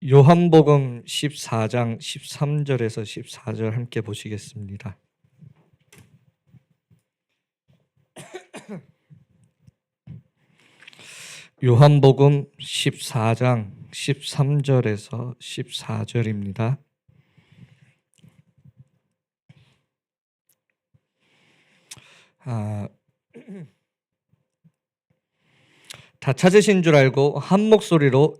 요한복음 14장 13절에서 14절 함께 보시겠습니다. 요한복음 14장 13절에서 14절입니다. 다 찾으신 줄 알고 한 목소리로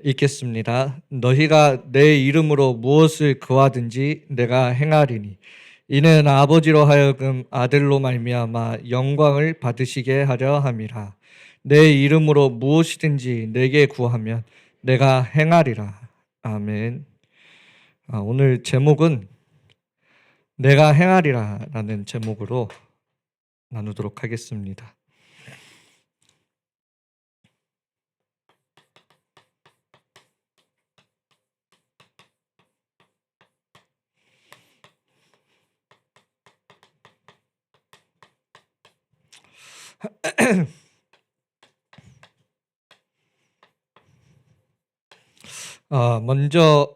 읽겠습니다. 너희가 내 이름으로 무엇을 구하든지 내가 행하리니 이는 아버지로 하여금 아들로 말미암아 영광을 받으시게 하려 함이라. 내 이름으로 무엇이든지 내게 구하면 내가 행하리라. 아멘. 오늘 제목은 내가 행하리라 라는 제목으로 나누도록 하겠습니다. 먼저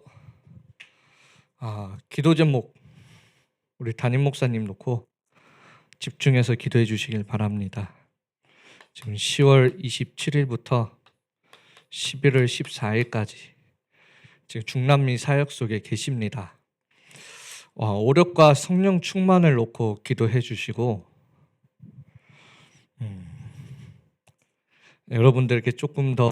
기도 제목 우리 담임 목사님 놓고 집중해서 기도해 주시길 바랍니다. 지금 10월 27일부터 11월 14일까지 지금 중남미 사역 속에 계십니다. 오력과 성령 충만을 놓고 기도해 주시고 여러분들께 조금 더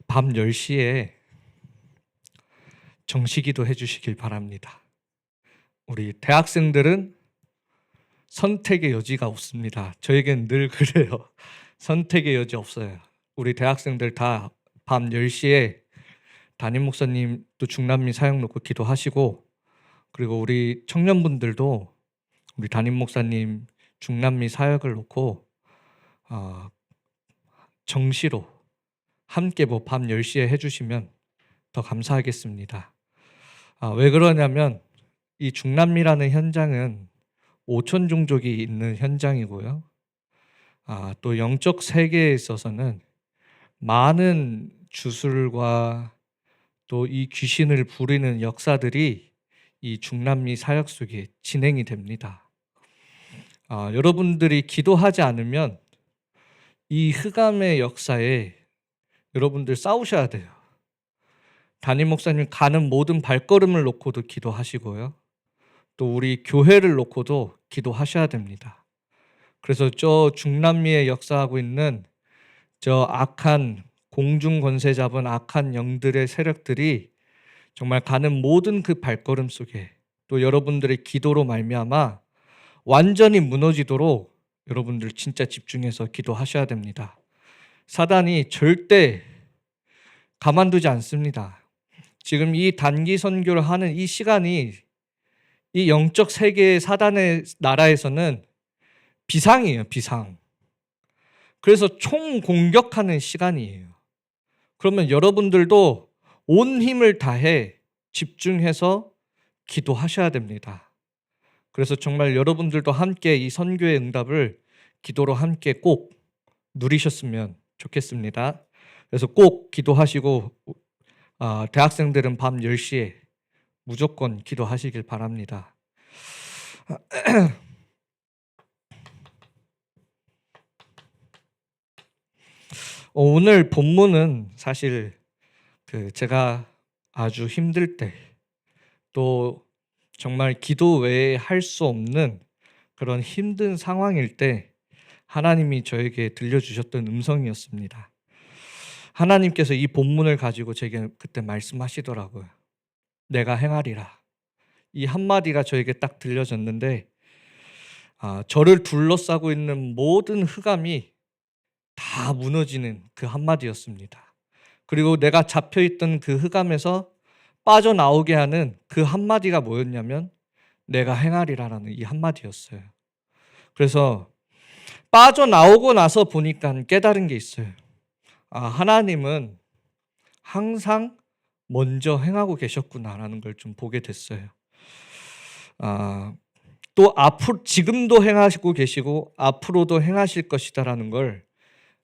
밤 10시에 정시기도 해주시길 바랍니다. 우리 대학생들은 선택의 여지가 없습니다. 저에겐 늘 그래요. 선택의 여지 없어요. 우리 대학생들 다 밤 10시에 담임 목사님 또 중남미 사역 놓고 기도하시고, 그리고 우리 청년분들도 우리 담임 목사님 중남미 사역을 놓고 정시로 함께 밤 10시에 해주시면 더 감사하겠습니다. 왜 그러냐면 이 중남미라는 현장은 5천 종족이 있는 현장이고요. 또 영적 세계에 있어서는 많은 주술과 또 이 귀신을 부리는 역사들이 이 중남미 사역 속에 진행이 됩니다. 여러분들이 기도하지 않으면 이 흑암의 역사에 여러분들 싸우셔야 돼요. 담임 목사님 가는 모든 발걸음을 놓고도 기도하시고요. 또 우리 교회를 놓고도 기도하셔야 됩니다. 그래서 저 중남미에 역사하고 있는 저 악한 공중 권세 잡은 악한 영들의 세력들이 정말 가는 모든 그 발걸음 속에 또 여러분들의 기도로 말미암아 완전히 무너지도록 여러분들 진짜 집중해서 기도하셔야 됩니다. 사단이 절대 가만두지 않습니다. 지금 이 단기 선교를 하는 이 시간이 이 영적 세계의 사단의 나라에서는 비상이에요, 비상. 그래서 총공격하는 시간이에요. 그러면 여러분들도 온 힘을 다해 집중해서 기도하셔야 됩니다. 그래서 정말 여러분들도 함께 이 선교의 응답을 기도로 함께 꼭 누리셨으면 좋겠습니다. 그래서 꼭 기도하시고 대학생들은 밤 10시에 무조건 기도하시길 바랍니다. 오늘 본문은 사실 제가 아주 힘들 때 또 정말 기도 외에 할 수 없는 그런 힘든 상황일 때 하나님이 저에게 들려주셨던 음성이었습니다. 하나님께서 이 본문을 가지고 제게 그때 말씀하시더라고요. 내가 행하리라. 이 한마디가 저에게 딱 들려졌는데 저를 둘러싸고 있는 모든 흑암이 다 무너지는 그 한마디였습니다. 그리고 내가 잡혀있던 그 흑암에서 빠져나오게 하는 그 한마디가 뭐였냐면 내가 행하리라라는 이 한마디였어요. 그래서 빠져나오고 나서 보니까 깨달은 게 있어요. 하나님은 항상 먼저 행하고 계셨구나라는 걸 좀 보게 됐어요. 또 앞으로 지금도 행하시고 계시고 앞으로도 행하실 것이다라는 걸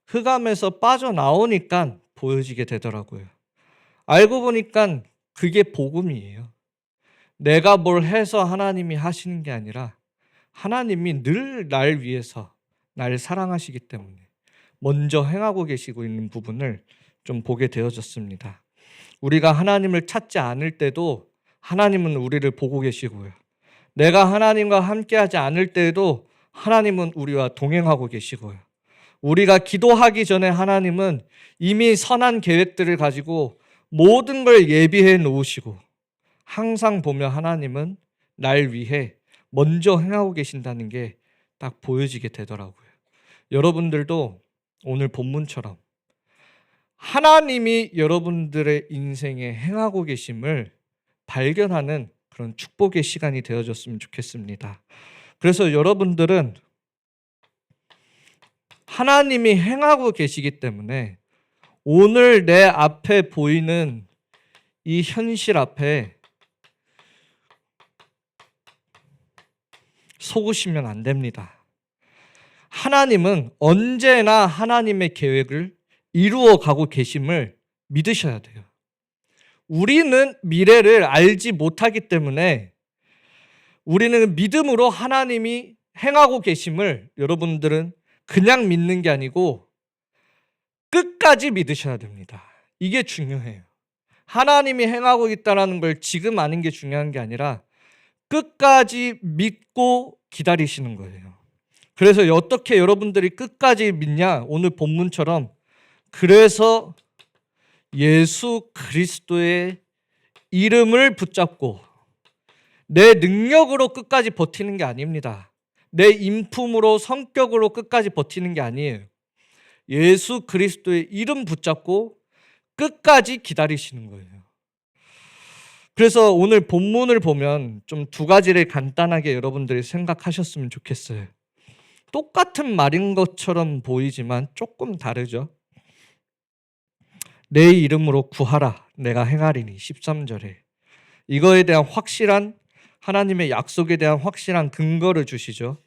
흑암에서 빠져나오니까 보여지게 되더라고요. 알고 보니까 그게 복음이에요. 내가 뭘 해서 하나님이 하시는 게 아니라 하나님이 늘 날 위해서 날 사랑하시기 때문에 먼저 행하고 계시고 있는 부분을 좀 보게 되어졌습니다. 우리가 하나님을 찾지 않을 때도 하나님은 우리를 보고 계시고요. 내가 하나님과 함께하지 않을 때에도 하나님은 우리와 동행하고 계시고요. 우리가 기도하기 전에 하나님은 이미 선한 계획들을 가지고 모든 걸 예비해 놓으시고 항상 보면 하나님은 날 위해 먼저 행하고 계신다는 게 딱 보여지게 되더라고요. 여러분들도 오늘 본문처럼 하나님이 여러분들의 인생에 행하고 계심을 발견하는 그런 축복의 시간이 되어졌으면 좋겠습니다. 그래서 여러분들은 하나님이 행하고 계시기 때문에 오늘 내 앞에 보이는 이 현실 앞에 속으시면 안 됩니다. 하나님은 언제나 하나님의 계획을 이루어 가고 계심을 믿으셔야 돼요. 우리는 미래를 알지 못하기 때문에 우리는 믿음으로 하나님이 행하고 계심을 여러분들은 그냥 믿는 게 아니고 끝까지 믿으셔야 됩니다. 이게 중요해요. 하나님이 행하고 있다는 걸 지금 아는 게 중요한 게 아니라 끝까지 믿고 기다리시는 거예요. 그래서 어떻게 여러분들이 끝까지 믿냐? 오늘 본문처럼 그래서 예수 그리스도의 이름을 붙잡고 내 능력으로 끝까지 버티는 게 아닙니다. 내 인품으로 성격으로 끝까지 버티는 게 아니에요. 예수 그리스도의 이름 붙잡고 끝까지 기다리시는 거예요. 그래서 오늘 본문을 보면 좀 두 가지를 간단하게 여러분들이 생각하셨으면 좋겠어요. 똑같은 말인 것처럼 보이지만 조금 다르죠. 내 이름으로 구하라 내가 행하리니 13절에 이거에 대한 확실한 하나님의 약속에 대한 확실한 근거를 주시죠.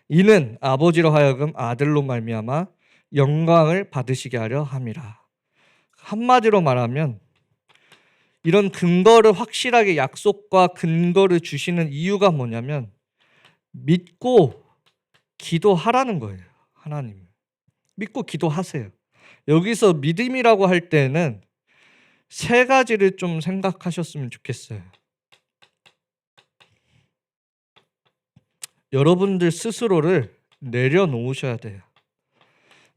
이는 아버지로 하여금 아들로 말미암아 영광을 받으시게 하려 함이라. 한마디로 말하면 이런 근거를 확실하게 약속과 근거를 주시는 이유가 뭐냐면 믿고 기도하라는 거예요. 하나님 믿고 기도하세요. 여기서 믿음이라고 할 때는 세 가지를 좀 생각하셨으면 좋겠어요. 여러분들 스스로를 내려놓으셔야 돼요.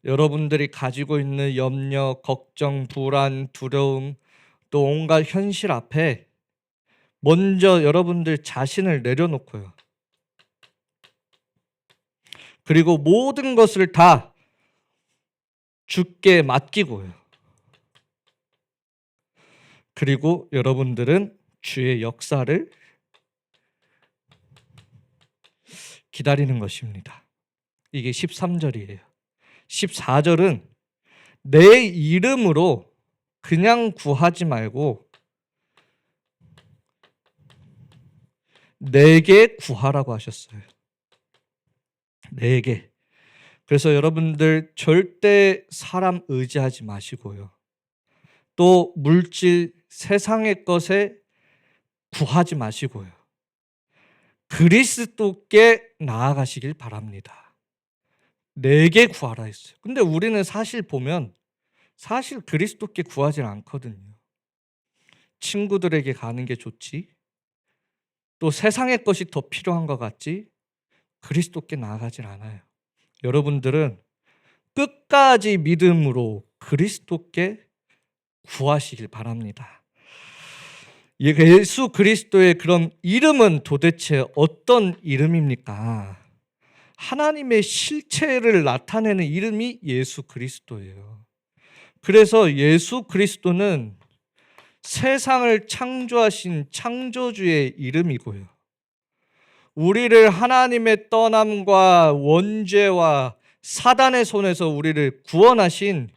여러분들이 가지고 있는 염려, 걱정, 불안, 두려움, 또 온갖 현실 앞에 먼저 여러분들 자신을 내려놓고요. 그리고 모든 것을 다 주께 맡기고요. 그리고 여러분들은 주의 역사를 기다리는 것입니다. 이게 13절이에요. 14절은 내 이름으로 그냥 구하지 말고 내게 구하라고 하셨어요. 내게. 그래서 여러분들 절대 사람 의지하지 마시고요. 또 물질, 세상의 것에 구하지 마시고요. 그리스도께 나아가시길 바랍니다. 내게 구하라 했어요. 근데 우리는 사실 보면 사실 그리스도께 구하지 않거든요. 친구들에게 가는 게 좋지? 또 세상의 것이 더 필요한 것 같지? 그리스도께 나아가질 않아요. 여러분들은 끝까지 믿음으로 그리스도께 구하시길 바랍니다. 예수 그리스도의 그런 이름은 도대체 어떤 이름입니까? 하나님의 실체를 나타내는 이름이 예수 그리스도예요. 그래서 예수 그리스도는 세상을 창조하신 창조주의 이름이고요. 우리를 하나님의 떠남과 원죄와 사단의 손에서 우리를 구원하신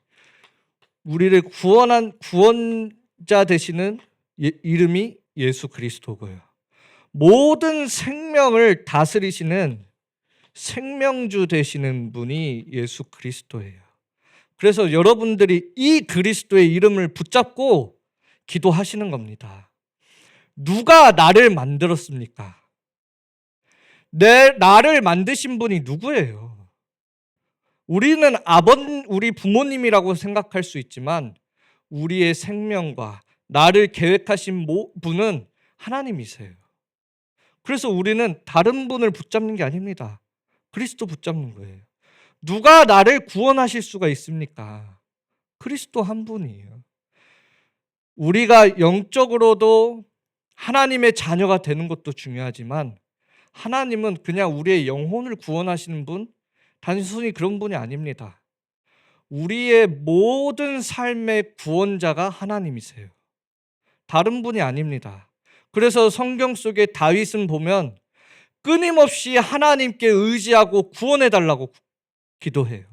우리를 구원한 구원자 되시는 이름이 예수 그리스도고요. 모든 생명을 다스리시는 생명주 되시는 분이 예수 그리스도예요. 그래서 여러분들이 이 그리스도의 이름을 붙잡고 기도하시는 겁니다. 누가 나를 만들었습니까? 나를 만드신 분이 누구예요? 우리는 우리 부모님이라고 생각할 수 있지만 우리의 생명과 나를 계획하신 분은 하나님이세요. 그래서 우리는 다른 분을 붙잡는 게 아닙니다. 그리스도 붙잡는 거예요. 누가 나를 구원하실 수가 있습니까? 그리스도 한 분이에요. 우리가 영적으로도 하나님의 자녀가 되는 것도 중요하지만 하나님은 그냥 우리의 영혼을 구원하시는 분, 단순히 그런 분이 아닙니다. 우리의 모든 삶의 구원자가 하나님이세요. 다른 분이 아닙니다. 그래서 성경 속에 다윗은 보면 끊임없이 하나님께 의지하고 구원해 달라고 기도해요.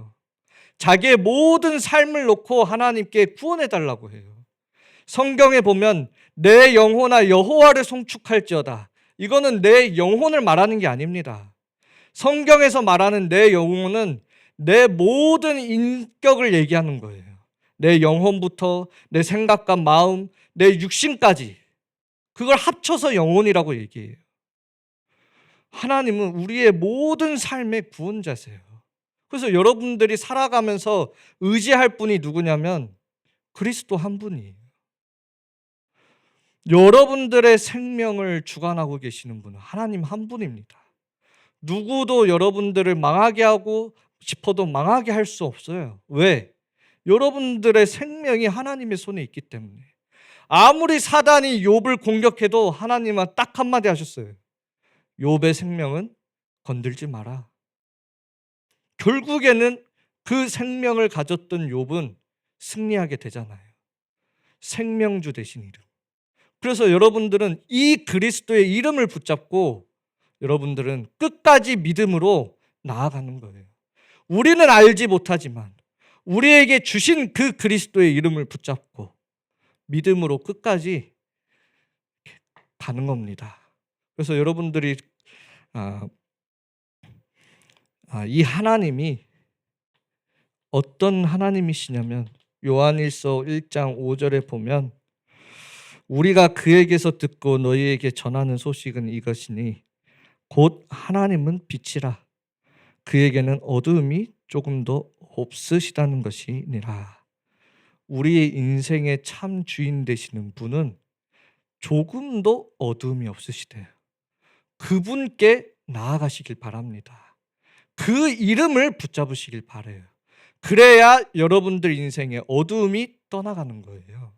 자기의 모든 삶을 놓고 하나님께 구원해 달라고 해요. 성경에 보면 내 영혼아 여호와를 송축할지어다. 이거는 내 영혼을 말하는 게 아닙니다. 성경에서 말하는 내 영혼은 내 모든 인격을 얘기하는 거예요. 내 영혼부터 내 생각과 마음, 내 육신까지 그걸 합쳐서 영혼이라고 얘기해요. 하나님은 우리의 모든 삶의 구원자세요. 그래서 여러분들이 살아가면서 의지할 분이 누구냐면 그리스도 한 분이에요. 여러분들의 생명을 주관하고 계시는 분은 하나님 한 분입니다. 누구도 여러분들을 망하게 하고 싶어도 망하게 할 수 없어요. 왜? 여러분들의 생명이 하나님의 손에 있기 때문에. 아무리 사단이 욥을 공격해도 하나님은 딱 한마디 하셨어요. 욥의 생명은 건들지 마라. 결국에는 그 생명을 가졌던 욥은 승리하게 되잖아요. 생명주 되신 이름. 그래서 여러분들은 이 그리스도의 이름을 붙잡고 여러분들은 끝까지 믿음으로 나아가는 거예요. 우리는 알지 못하지만 우리에게 주신 그 그리스도의 이름을 붙잡고 믿음으로 끝까지 가는 겁니다. 그래서 여러분들이 이 하나님이 어떤 하나님이시냐면 요한일서 1장 5절에 보면 우리가 그에게서 듣고 너희에게 전하는 소식은 이것이니 곧 하나님은 빛이라 그에게는 어두움이 조금도 없으시다는 것이니라. 우리의 인생의 참 주인 되시는 분은 조금도 어두움이 없으시대요. 그분께 나아가시길 바랍니다. 그 이름을 붙잡으시길 바라요. 그래야 여러분들 인생의 어두움이 떠나가는 거예요.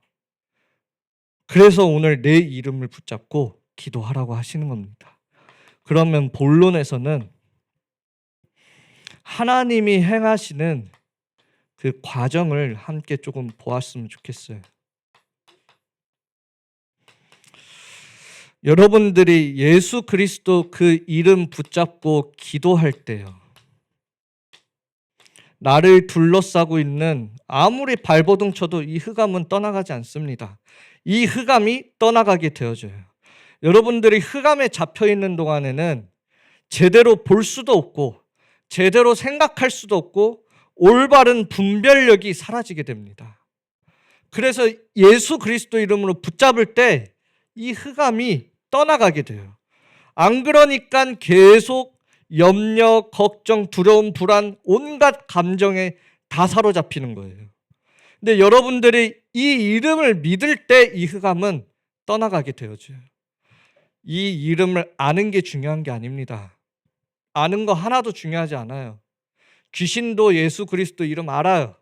그래서 오늘 내 이름을 붙잡고 기도하라고 하시는 겁니다. 그러면 본론에서는 하나님이 행하시는 그 과정을 함께 조금 보았으면 좋겠어요. 여러분들이 예수 그리스도 그 이름 붙잡고 기도할 때요. 나를 둘러싸고 있는 아무리 발버둥 쳐도 이 흑암은 떠나가지 않습니다. 이 흑암이 떠나가게 되어져요. 여러분들이 흑암에 잡혀 있는 동안에는 제대로 볼 수도 없고 제대로 생각할 수도 없고 올바른 분별력이 사라지게 됩니다. 그래서 예수 그리스도 이름으로 붙잡을 때 이 흑암이 떠나가게 돼요. 안 그러니까 계속 염려, 걱정, 두려움, 불안, 온갖 감정에 다 사로잡히는 거예요. 근데 여러분들이 이 이름을 믿을 때 이 흑암은 떠나가게 되어져요. 이 이름을 아는 게 중요한 게 아닙니다. 아는 거 하나도 중요하지 않아요. 귀신도 예수 그리스도 이름 알아요.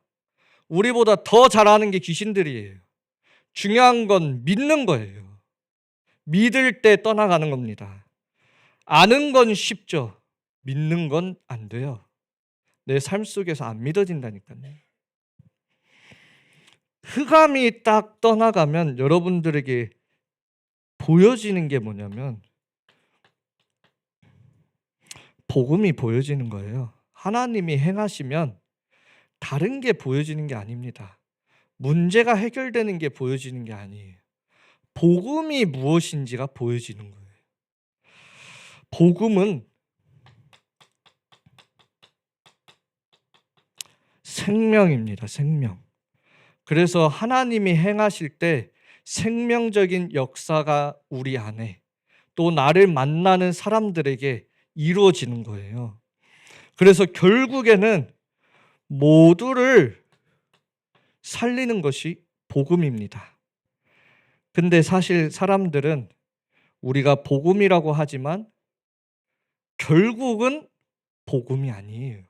우리보다 더 잘 아는 게 귀신들이에요. 중요한 건 믿는 거예요. 믿을 때 떠나가는 겁니다. 아는 건 쉽죠. 믿는 건 안 돼요. 내 삶 속에서 안 믿어진다니까요. 흑암이 딱 떠나가면 여러분들에게 보여지는 게 뭐냐면 복음이 보여지는 거예요. 하나님이 행하시면 다른 게 보여지는 게 아닙니다. 문제가 해결되는 게 보여지는 게 아니에요. 복음이 무엇인지가 보여지는 거예요. 복음은 생명입니다. 생명. 그래서 하나님이 행하실 때 생명적인 역사가 우리 안에 또 나를 만나는 사람들에게 이루어지는 거예요. 그래서 결국에는 모두를 살리는 것이 복음입니다. 근데 사실 사람들은 우리가 복음이라고 하지만 결국은 복음이 아니에요.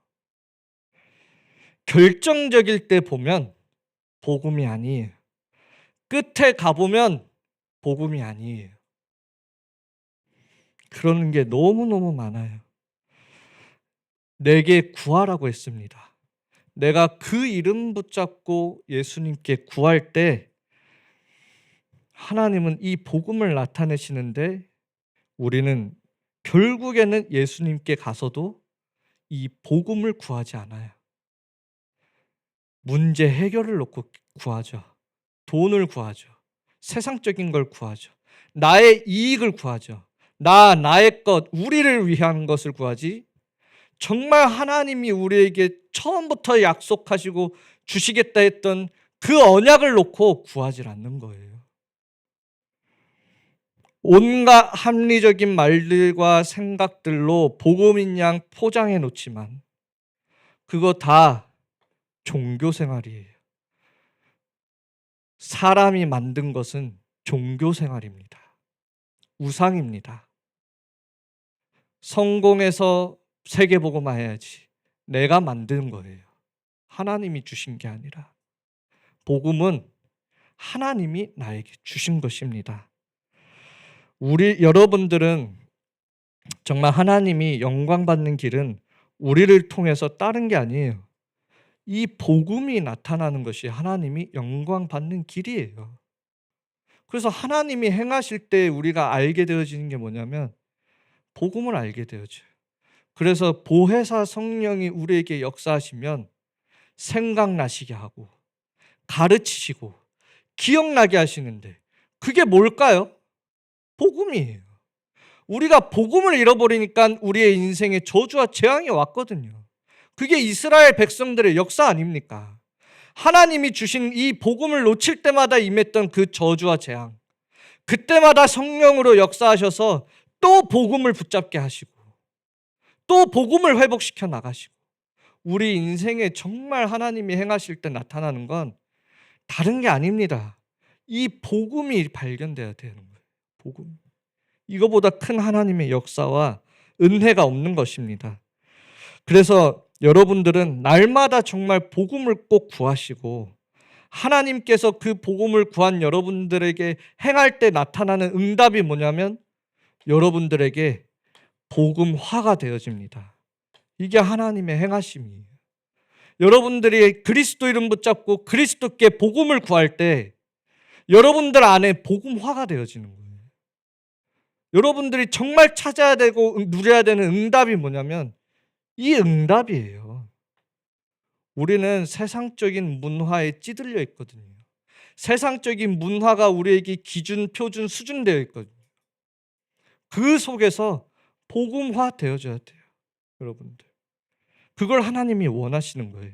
결정적일 때 보면 복음이 아니에요. 끝에 가보면 복음이 아니에요. 그러는 게 너무너무 많아요. 내게 구하라고 했습니다. 내가 그 이름 붙잡고 예수님께 구할 때 하나님은 이 복음을 나타내시는데 우리는 결국에는 예수님께 가서도 이 복음을 구하지 않아요. 문제 해결을 놓고 구하죠. 돈을 구하죠. 세상적인 걸 구하죠. 나의 이익을 구하죠. 나의 것, 우리를 위한 것을 구하지 정말 하나님이 우리에게 처음부터 약속하시고 주시겠다 했던 그 언약을 놓고 구하지 않는 거예요. 온갖 합리적인 말들과 생각들로 복음인 양 포장해 놓지만 그거 다 종교 생활이에요. 사람이 만든 것은 종교 생활입니다. 우상입니다. 성공해서 세계복음화 해야지. 내가 만든 거예요. 하나님이 주신 게 아니라. 복음은 하나님이 나에게 주신 것입니다. 여러분들은 정말 하나님이 영광 받는 길은 우리를 통해서 다른 게 아니에요. 이 복음이 나타나는 것이 하나님이 영광 받는 길이에요. 그래서 하나님이 행하실 때 우리가 알게 되어지는 게 뭐냐면 복음을 알게 되어져요. 그래서 보혜사 성령이 우리에게 역사하시면 생각나시게 하고 가르치시고 기억나게 하시는데 그게 뭘까요? 복음이에요. 우리가 복음을 잃어버리니까 우리의 인생에 저주와 재앙이 왔거든요. 그게 이스라엘 백성들의 역사 아닙니까? 하나님이 주신 이 복음을 놓칠 때마다 임했던 그 저주와 재앙. 그때마다 성령으로 역사하셔서 또 복음을 붙잡게 하시고 또 복음을 회복시켜 나가시고 우리 인생에 정말 하나님이 행하실 때 나타나는 건 다른 게 아닙니다. 이 복음이 발견돼야 되는 거예요. 복음. 이거보다 큰 하나님의 역사와 은혜가 없는 것입니다. 그래서 여러분들은 날마다 정말 복음을 꼭 구하시고 하나님께서 그 복음을 구한 여러분들에게 행할 때 나타나는 응답이 뭐냐면 여러분들에게 복음화가 되어집니다. 이게 하나님의 행하심이에요. 여러분들이 그리스도 이름 붙잡고 그리스도께 복음을 구할 때 여러분들 안에 복음화가 되어지는 거예요. 여러분들이 정말 찾아야 되고 누려야 되는 응답이 뭐냐면 이 응답이에요. 우리는 세상적인 문화에 찌들려 있거든요. 세상적인 문화가 우리에게 기준, 표준, 수준되어 있거든요. 그 속에서 복음화 되어져야 돼요. 여러분들. 그걸 하나님이 원하시는 거예요.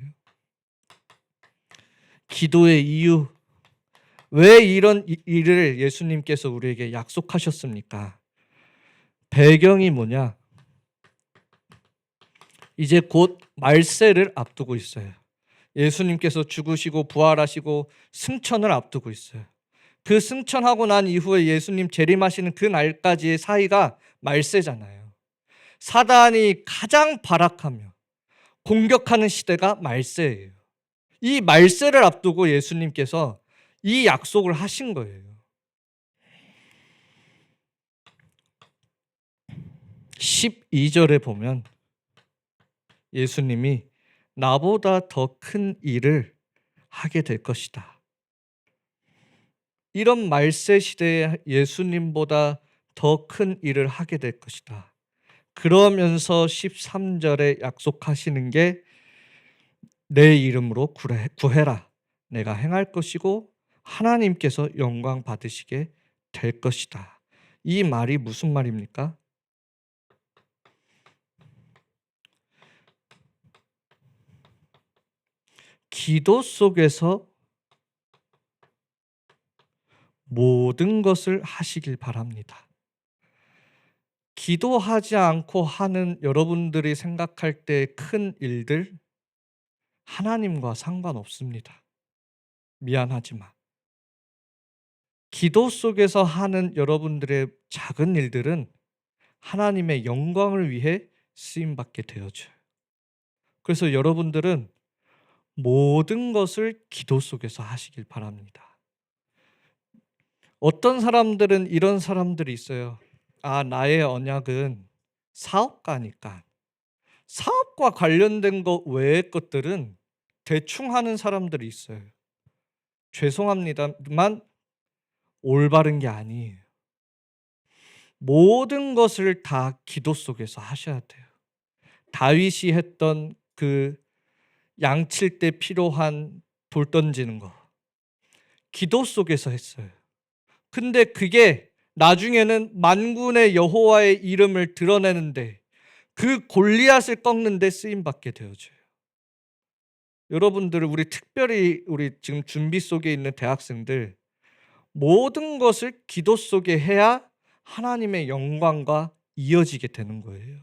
기도의 이유. 왜 이런 일을 예수님께서 우리에게 약속하셨습니까? 배경이 뭐냐? 이제 곧 말세를 앞두고 있어요. 예수님께서 죽으시고 부활하시고 승천을 앞두고 있어요. 그 승천하고 난 이후에 예수님 재림하시는 그 날까지의 사이가 말세잖아요. 사단이 가장 발악하며 공격하는 시대가 말세예요. 이 말세를 앞두고 예수님께서 이 약속을 하신 거예요. 12절에 보면 예수님이 나보다 더 큰 일을 하게 될 것이다. 이런 말세 시대에 예수님보다 더 큰 일을 하게 될 것이다. 그러면서 13절에 약속하시는 게 내 이름으로 구해라. 내가 행할 것이고 하나님께서 영광 받으시게 될 것이다. 이 말이 무슨 말입니까? 기도 속에서 모든 것을 하시길 바랍니다. 기도하지 않고 하는 여러분들이 생각할 때 큰 일들 하나님과 상관없습니다. 미안하지만 기도 속에서 하는 여러분들의 작은 일들은 하나님의 영광을 위해 쓰임받게 되어져요. 그래서 여러분들은 모든 것을 기도 속에서 하시길 바랍니다. 어떤 사람들은 이런 사람들이 있어요. 나의 언약은 사업가니까 사업과 관련된 것 외의 것들은 대충 하는 사람들이 있어요. 죄송합니다만 올바른 게 아니에요. 모든 것을 다 기도 속에서 하셔야 돼요. 다윗이 했던 그 양칠 때 필요한 돌 던지는 거 기도 속에서 했어요. 근데 그게 나중에는 만군의 여호와의 이름을 드러내는데 그 골리앗을 꺾는 데 쓰임 받게 되어져요. 여러분들 특별히 우리 지금 준비 속에 있는 대학생들 모든 것을 기도 속에 해야 하나님의 영광과 이어지게 되는 거예요.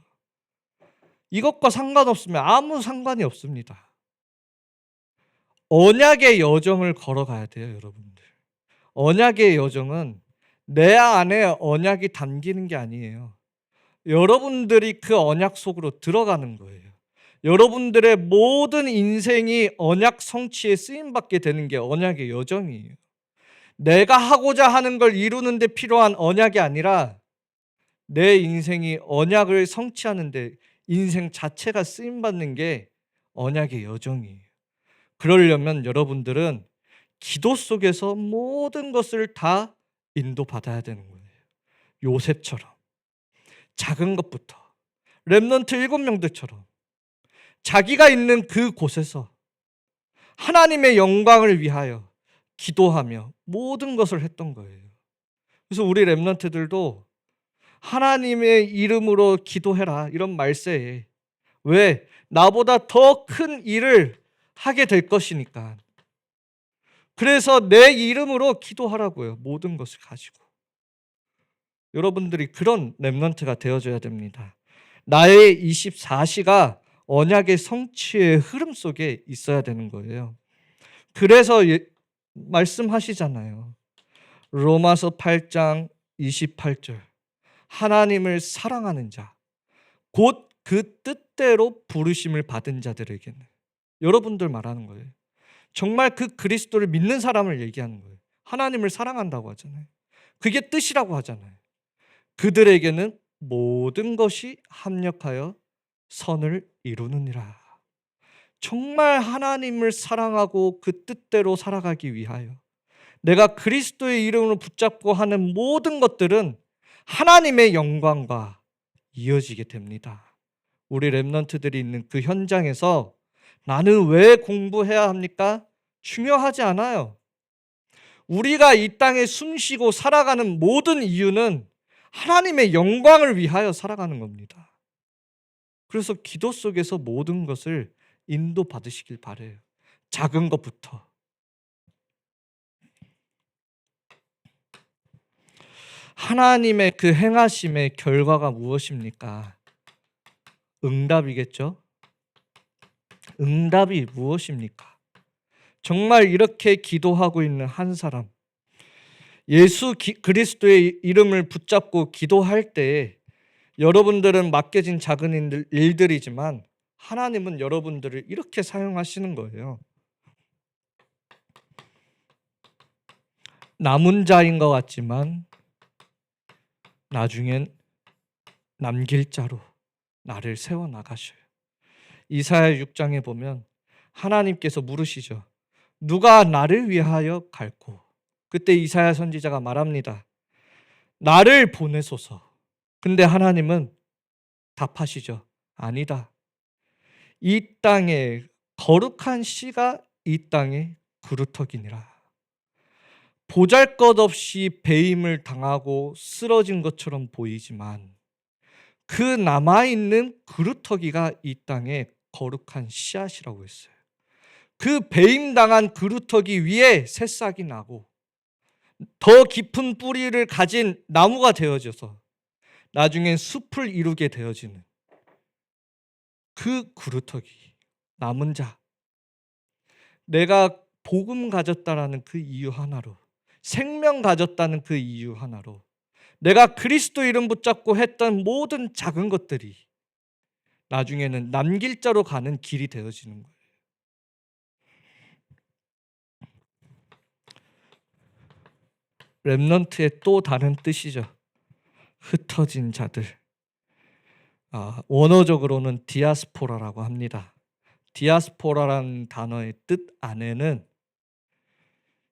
이것과 상관없으면 아무 상관이 없습니다. 언약의 여정을 걸어가야 돼요, 여러분들. 언약의 여정은 내 안에 언약이 담기는 게 아니에요. 여러분들이 그 언약 속으로 들어가는 거예요. 여러분들의 모든 인생이 언약 성취에 쓰임받게 되는 게 언약의 여정이에요. 내가 하고자 하는 걸 이루는 데 필요한 언약이 아니라 내 인생이 언약을 성취하는 데 인생 자체가 쓰임받는 게 언약의 여정이에요. 그러려면 여러분들은 기도 속에서 모든 것을 다 인도받아야 되는 거예요. 요셉처럼 작은 것부터 렘넌트 7명들처럼 자기가 있는 그 곳에서 하나님의 영광을 위하여 기도하며 모든 것을 했던 거예요. 그래서 우리 렘넌트들도 하나님의 이름으로 기도해라 이런 말세에 왜? 나보다 더 큰 일을 하게 될 것이니까. 그래서 내 이름으로 기도하라고요. 모든 것을 가지고. 여러분들이 그런 렘넌트가 되어줘야 됩니다. 나의 24시가 언약의 성취의 흐름 속에 있어야 되는 거예요. 그래서 말씀하시잖아요. 로마서 8장 28절. 하나님을 사랑하는 자, 곧 그 뜻대로 부르심을 받은 자들에게는. 여러분들 말하는 거예요. 정말 그 그리스도를 믿는 사람을 얘기하는 거예요. 하나님을 사랑한다고 하잖아요. 그게 뜻이라고 하잖아요. 그들에게는 모든 것이 합력하여 선을 이루느니라. 정말 하나님을 사랑하고 그 뜻대로 살아가기 위하여 내가 그리스도의 이름으로 붙잡고 하는 모든 것들은 하나님의 영광과 이어지게 됩니다. 우리 렘넌트들이 있는 그 현장에서 나는 왜 공부해야 합니까? 중요하지 않아요. 우리가 이 땅에 숨쉬고 살아가는 모든 이유는 하나님의 영광을 위하여 살아가는 겁니다. 그래서 기도 속에서 모든 것을 인도받으시길 바라요. 작은 것부터. 하나님의 그 행하심의 결과가 무엇입니까? 응답이겠죠? 응답이 무엇입니까? 정말 이렇게 기도하고 있는 한 사람, 예수 그리스도의 이름을 붙잡고 기도할 때 여러분들은 맡겨진 작은 일들이지만 하나님은 여러분들을 이렇게 사용하시는 거예요. 남은 자인 것 같지만 나중엔 남길 자로 나를 세워나가셔요. 이사야 6장에 보면 하나님께서 물으시죠. 누가 나를 위하여 갈고? 그때 이사야 선지자가 말합니다. 나를 보내소서. 근데 하나님은 답하시죠. 아니다. 이 땅에 거룩한 씨가 이 땅에 그루터기니라. 보잘것없이 배임을 당하고 쓰러진 것처럼 보이지만 그 남아있는 그루터기가 이 땅에 거룩한 씨앗이라고 했어요. 그 배임당한 그루터기 위에 새싹이 나고 더 깊은 뿌리를 가진 나무가 되어져서 나중엔 숲을 이루게 되어지는 그 그루터기, 남은 자. 내가 복음 가졌다라는 그 이유 하나로, 생명 가졌다는 그 이유 하나로, 내가 그리스도 이름 붙잡고 했던 모든 작은 것들이 나중에는 남길 자로 가는 길이 되어지는 거예요. 렘넌트의 또 다른 뜻이죠. 흩어진 자들. 원어적으로는 디아스포라라고 합니다. 디아스포라라는 단어의 뜻 안에는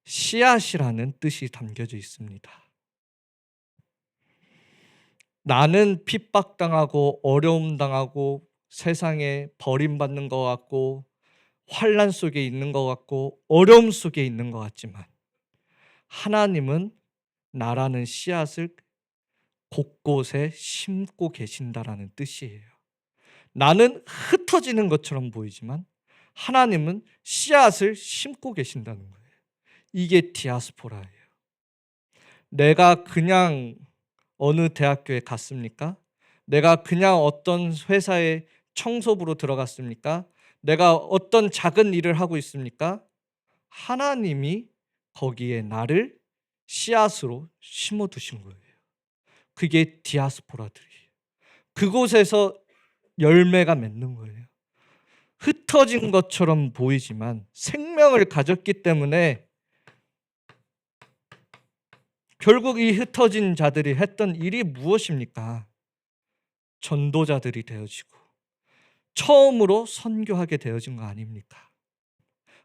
씨앗이라는 뜻이 담겨져 있습니다. 나는 핍박당하고 어려움 당하고 세상에 버림받는 것 같고 환난 속에 있는 것 같고 어려움 속에 있는 것 같지만 하나님은 나라는 씨앗을 곳곳에 심고 계신다라는 뜻이에요. 나는 흩어지는 것처럼 보이지만 하나님은 씨앗을 심고 계신다는 거예요. 이게 디아스포라예요. 내가 그냥 어느 대학교에 갔습니까? 내가 그냥 어떤 회사에 청소부로 들어갔습니까? 내가 어떤 작은 일을 하고 있습니까? 하나님이 거기에 나를 씨앗으로 심어두신 거예요. 그게 디아스포라들이에요. 그곳에서 열매가 맺는 거예요. 흩어진 것처럼 보이지만 생명을 가졌기 때문에 결국 이 흩어진 자들이 했던 일이 무엇입니까? 전도자들이 되어지고 처음으로 선교하게 되어진 거 아닙니까?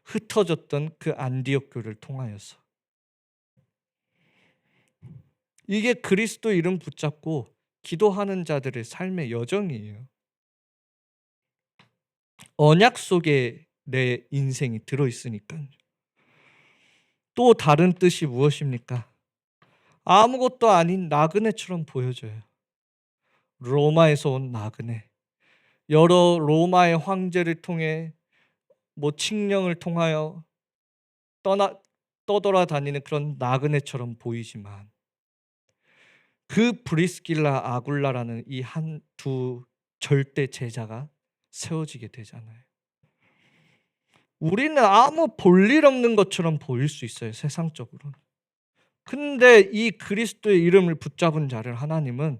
흩어졌던 그 안디옥 교를 통하여서. 이게 그리스도 이름 붙잡고 기도하는 자들의 삶의 여정이에요. 언약 속에 내 인생이 들어있으니까요. 또 다른 뜻이 무엇입니까? 아무것도 아닌 나그네처럼 보여져요. 로마에서 온 나그네. 여러 로마의 황제를 통해 칙령을 통하여 떠돌아다니는 그런 나그네처럼 보이지만 그 브리스길라 아굴라라는 이 두 절대 제자가 세워지게 되잖아요. 우리는 아무 볼일 없는 것처럼 보일 수 있어요, 세상적으로는. 근데 이 그리스도의 이름을 붙잡은 자를 하나님은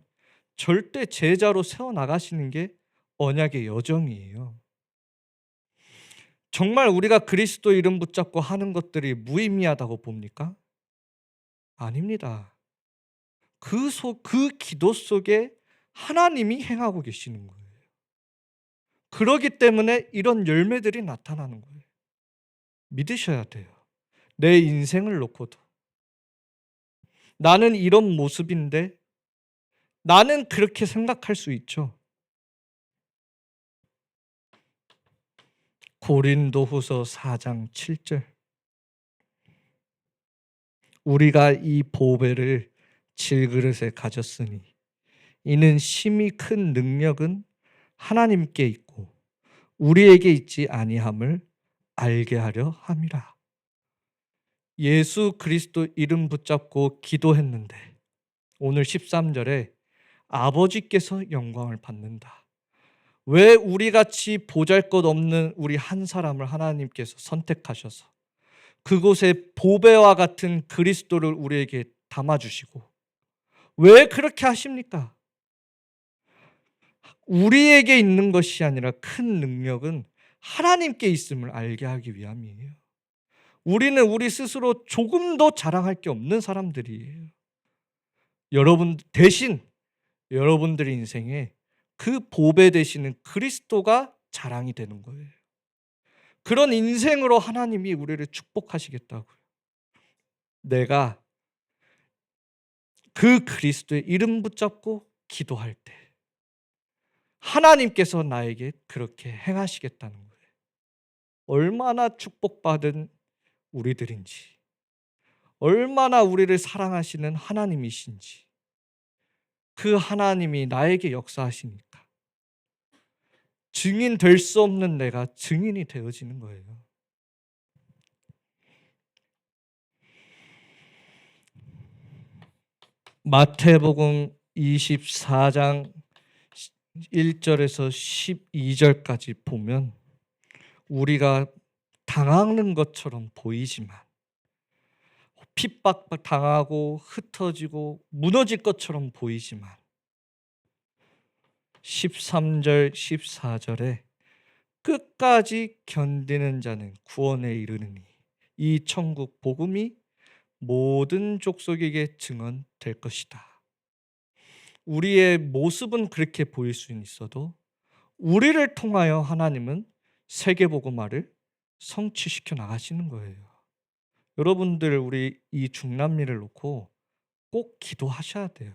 절대 제자로 세워나가시는 게 언약의 여정이에요. 정말 우리가 그리스도 이름 붙잡고 하는 것들이 무의미하다고 봅니까? 아닙니다. 그 기도 속에 하나님이 행하고 계시는 거예요. 그러기 때문에 이런 열매들이 나타나는 거예요. 믿으셔야 돼요. 내 인생을 놓고도. 나는 이런 모습인데 나는 그렇게 생각할 수 있죠. 고린도후서 4장 7절. 우리가 이 보배를 질그릇에 가졌으니 이는 심히 큰 능력은 하나님께 있고 우리에게 있지 아니함을 알게 하려 함이라. 예수 그리스도 이름 붙잡고 기도했는데 오늘 13절에 아버지께서 영광을 받는다. 왜 우리같이 보잘것없는 우리 한 사람을 하나님께서 선택하셔서 그곳에 보배와 같은 그리스도를 우리에게 담아주시고 왜 그렇게 하십니까? 우리에게 있는 것이 아니라 큰 능력은 하나님께 있음을 알게 하기 위함이에요. 우리는 우리 스스로 조금도 자랑할 게 없는 사람들이에요. 여러분 대신 여러분들의 인생에 그 보배 되시는 그리스도가 자랑이 되는 거예요. 그런 인생으로 하나님이 우리를 축복하시겠다고요. 내가 그 그리스도의 이름 붙잡고 기도할 때 하나님께서 나에게 그렇게 행하시겠다는 거예요. 얼마나 축복받은 우리들인지, 얼마나 우리를 사랑하시는 하나님이신지, 그 하나님이 나에게 역사하시니까 증인 될 수 없는 내가 증인이 되어지는 거예요. 마태복음 24장 1절에서 12절까지 보면 우리가 당하는 것처럼 보이지만, 핍박 당하고 흩어지고 무너질 것처럼 보이지만 13절 14절에 끝까지 견디는 자는 구원에 이르느니 이 천국 복음이 모든 족속에게 증언될 것이다. 우리의 모습은 그렇게 보일 수는 있어도 우리를 통하여 하나님은 세계복음화를 성취시켜 나가시는 거예요. 여러분들, 우리 이 중남미를 놓고 꼭 기도하셔야 돼요.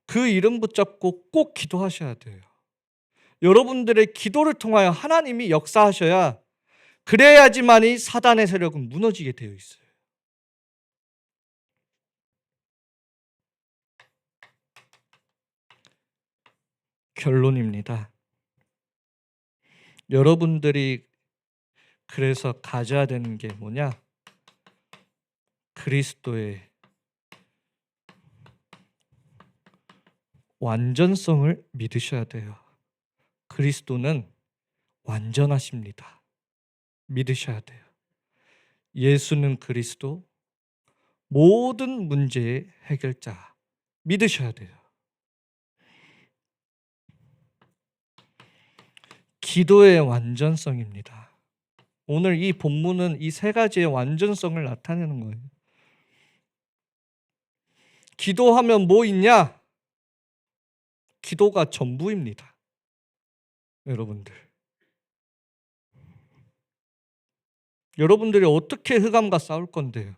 그 이름 붙잡고 꼭 기도하셔야 돼요. 여러분들의 기도를 통하여 하나님이 역사하셔야, 그래야지만이 사단의 세력은 무너지게 되어 있어요. 결론입니다. 여러분들이 그래서 가져야 되는 게 뭐냐? 그리스도의 완전성을 믿으셔야 돼요. 그리스도는 완전하십니다. 믿으셔야 돼요. 예수는 그리스도, 모든 문제의 해결자, 믿으셔야 돼요. 기도의 완전성입니다. 오늘 이 본문은 이 세 가지의 완전성을 나타내는 거예요. 기도하면 뭐 있냐? 기도가 전부입니다. 여러분들이 어떻게 흑암과 싸울 건데요?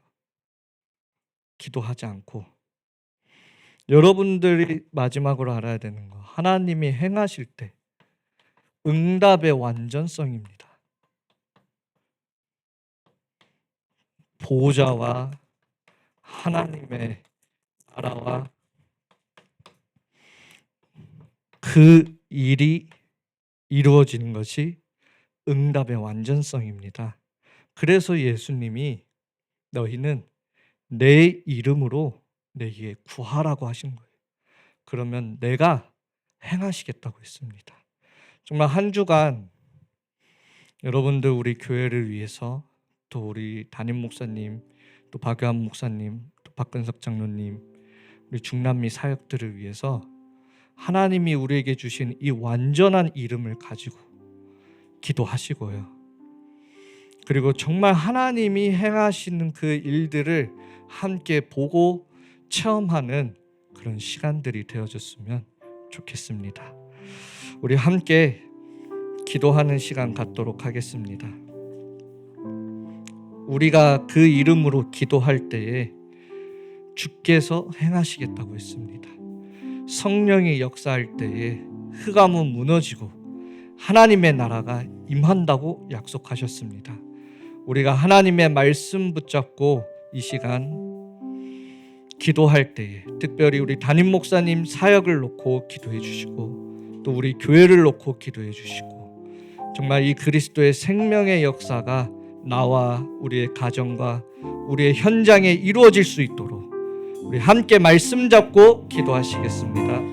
기도하지 않고. 여러분들이 마지막으로 알아야 되는 거, 하나님이 행하실 때 응답의 완전성입니다. 보호자와 하나님의 나라와 그 일이 이루어지는 것이 응답의 완전성입니다. 그래서 예수님이 너희는 내 이름으로 내게 구하라고 하신 거예요. 그러면 내가 행하시겠다고 했습니다. 정말 한 주간 여러분들, 우리 교회를 위해서, 또 우리 담임 목사님, 또 박유한 목사님, 또 박근석 장로님, 우리 중남미 사역들을 위해서 하나님이 우리에게 주신 이 완전한 이름을 가지고 기도하시고요. 그리고 정말 하나님이 행하시는 그 일들을 함께 보고 체험하는 그런 시간들이 되어졌으면 좋겠습니다. 우리 함께 기도하는 시간 갖도록 하겠습니다. 우리가 그 이름으로 기도할 때에 주께서 행하시겠다고 했습니다. 성령이 역사할 때에 흑암은 무너지고 하나님의 나라가 임한다고 약속하셨습니다. 우리가 하나님의 말씀 붙잡고 이 시간 기도할 때에, 특별히 우리 담임 목사님 사역을 놓고 기도해 주시고, 또 우리 교회를 놓고 기도해 주시고, 정말 이 그리스도의 생명의 역사가 나와 우리의 가정과 우리의 현장에 이루어질 수 있도록 우리 함께 말씀 잡고 기도하시겠습니다.